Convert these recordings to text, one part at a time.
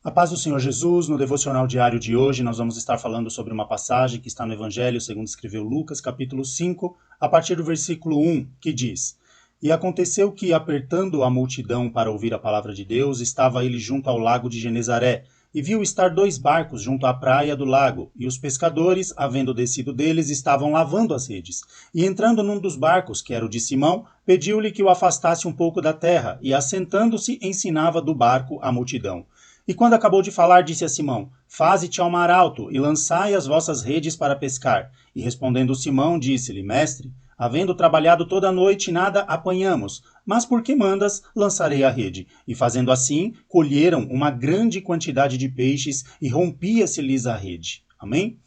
A paz do Senhor Jesus, no devocional diário de hoje, nós vamos estar falando sobre uma passagem que está no Evangelho, segundo escreveu Lucas, capítulo 5, a partir do versículo 1, que diz: E aconteceu que, apertando a multidão para ouvir a palavra de Deus, estava ele junto ao lago de Genezaré, e viu estar 2 barcos junto à praia do lago, e os pescadores, havendo descido deles, estavam lavando as redes. E entrando num dos barcos, que era o de Simão, pediu-lhe que o afastasse um pouco da terra, e assentando-se, ensinava do barco a multidão. E quando acabou de falar, disse a Simão: Faze-te ao mar alto, e lançai as vossas redes para pescar. E respondendo Simão, disse-lhe: Mestre, havendo trabalhado toda a noite, nada apanhamos. Mas por que mandas, lançarei a rede? E fazendo assim, colheram uma grande quantidade de peixes, e rompia-se-lhes a rede. Amém?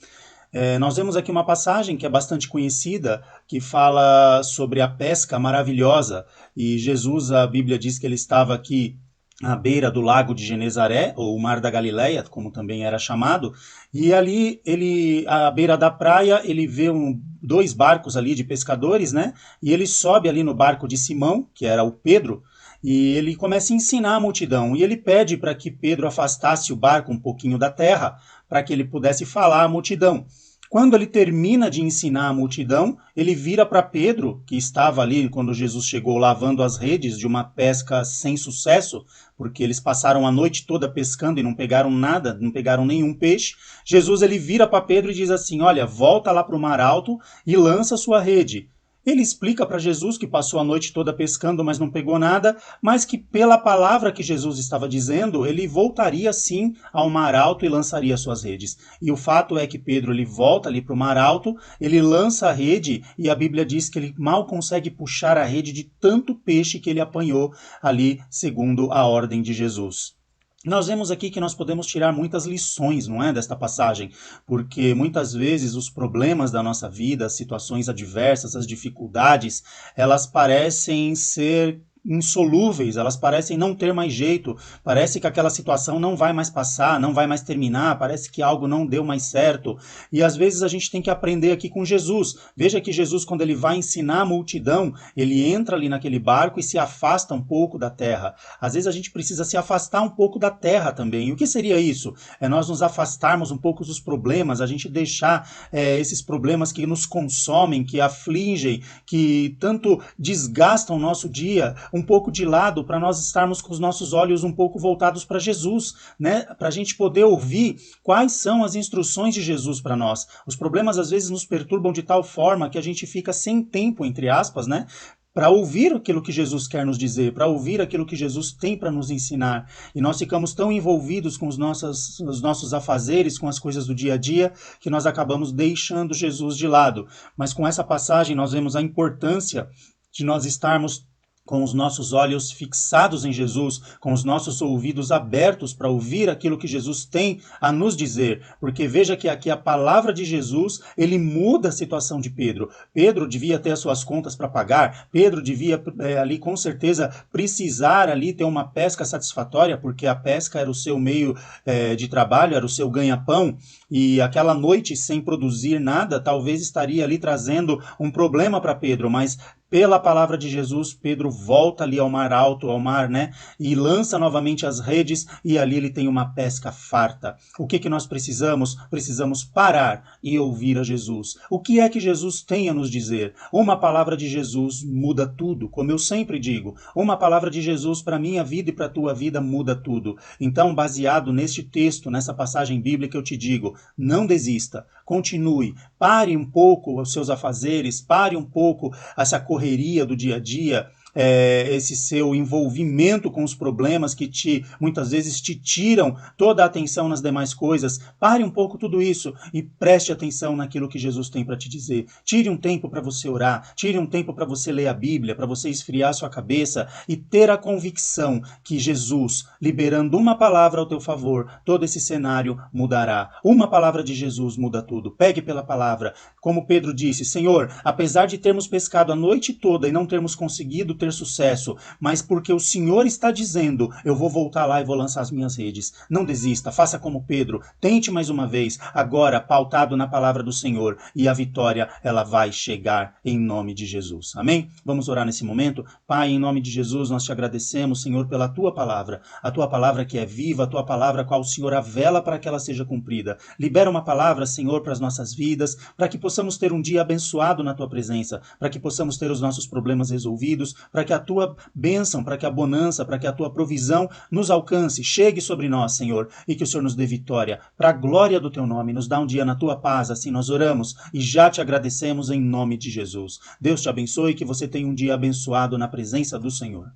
Nós vemos aqui uma passagem que é bastante conhecida, que fala sobre a pesca maravilhosa. E Jesus, a Bíblia diz que ele estava aqui à beira do lago de Genezaré, ou o Mar da Galileia, como também era chamado, e ali, à beira da praia, ele vê 2 barcos ali de pescadores, né? E ele sobe ali no barco de Simão, que era o Pedro, e ele começa a ensinar a multidão, e ele pede para que Pedro afastasse o barco um pouquinho da terra, para que ele pudesse falar à multidão. Quando ele termina de ensinar a multidão, ele vira para Pedro, que estava ali quando Jesus chegou lavando as redes de uma pesca sem sucesso, porque eles passaram a noite toda pescando e não pegaram nada, não pegaram nenhum peixe. Jesus ele vira para Pedro e diz assim: olha, volta lá para o mar alto e lança sua rede. Ele explica para Jesus que passou a noite toda pescando, mas não pegou nada, mas que pela palavra que Jesus estava dizendo, ele voltaria sim ao mar alto e lançaria suas redes. E o fato é que Pedro ele volta ali para o mar alto, ele lança a rede e a Bíblia diz que ele mal consegue puxar a rede de tanto peixe que ele apanhou ali, segundo a ordem de Jesus. Nós vemos aqui que nós podemos tirar muitas lições, não é, desta passagem, porque muitas vezes os problemas da nossa vida, as situações adversas, as dificuldades, elas parecem ser insolúveis, elas parecem não ter mais jeito, parece que aquela situação não vai mais passar, não vai mais terminar, parece que algo não deu mais certo, e às vezes a gente tem que aprender aqui com Jesus. Veja que Jesus, quando ele vai ensinar a multidão, ele entra ali naquele barco e se afasta um pouco da terra. Às vezes a gente precisa se afastar um pouco da terra também. E o que seria isso? É nós nos afastarmos um pouco dos problemas, a gente deixar esses problemas que nos consomem, que afligem, que tanto desgastam o nosso dia, um pouco de lado, para nós estarmos com os nossos olhos um pouco voltados para Jesus, né? Para a gente poder ouvir quais são as instruções de Jesus para nós. Os problemas às vezes nos perturbam de tal forma que a gente fica sem tempo, entre aspas, né? Para ouvir aquilo que Jesus quer nos dizer, para ouvir aquilo que Jesus tem para nos ensinar. E nós ficamos tão envolvidos com os nossos afazeres, com as coisas do dia a dia, que nós acabamos deixando Jesus de lado. Mas com essa passagem nós vemos a importância de nós estarmos com os nossos olhos fixados em Jesus, com os nossos ouvidos abertos para ouvir aquilo que Jesus tem a nos dizer, porque veja que aqui a palavra de Jesus, ele muda a situação de Pedro. Pedro devia ter as suas contas para pagar, Pedro devia ali com certeza precisar ali ter uma pesca satisfatória, porque a pesca era o seu meio de trabalho, era o seu ganha-pão, e aquela noite sem produzir nada, talvez estaria ali trazendo um problema para Pedro, mas pela palavra de Jesus, Pedro volta ali ao mar alto, ao mar, né? E lança novamente as redes e ali ele tem uma pesca farta. O que nós precisamos? Precisamos parar e ouvir a Jesus. O que é que Jesus tem a nos dizer? Uma palavra de Jesus muda tudo, como eu sempre digo. Uma palavra de Jesus para a minha vida e para a tua vida muda tudo. Então, baseado neste texto, nessa passagem bíblica, eu te digo, não desista, continue, pare um pouco os seus afazeres, pare um pouco essa correria do dia a dia, esse seu envolvimento com os problemas que muitas vezes te tiram toda a atenção nas demais coisas. Pare um pouco tudo isso e preste atenção naquilo que Jesus tem para te dizer. Tire um tempo para você orar, tire um tempo para você ler a Bíblia, para você esfriar sua cabeça e ter a convicção que Jesus, liberando uma palavra ao teu favor, todo esse cenário mudará. Uma palavra de Jesus muda tudo. Pegue pela palavra. Como Pedro disse, Senhor, apesar de termos pescado a noite toda e não termos conseguido ter sucesso, mas porque o Senhor está dizendo, eu vou voltar lá e vou lançar as minhas redes. Não desista, faça como Pedro, tente mais uma vez, agora pautado na palavra do Senhor, e a vitória, ela vai chegar em nome de Jesus. Amém? Vamos orar nesse momento? Pai, em nome de Jesus, nós te agradecemos, Senhor, pela tua palavra, a tua palavra que é viva, a tua palavra a qual o Senhor avela para que ela seja cumprida. Libera uma palavra, Senhor, para as nossas vidas, para que possamos ter um dia abençoado na tua presença, para que possamos ter os nossos problemas resolvidos, para que a tua bênção, para que a bonança, para que a tua provisão nos alcance, chegue sobre nós, Senhor, e que o Senhor nos dê vitória, para a glória do teu nome, nos dá um dia na tua paz, assim nós oramos e já te agradecemos em nome de Jesus. Deus te abençoe e que você tenha um dia abençoado na presença do Senhor.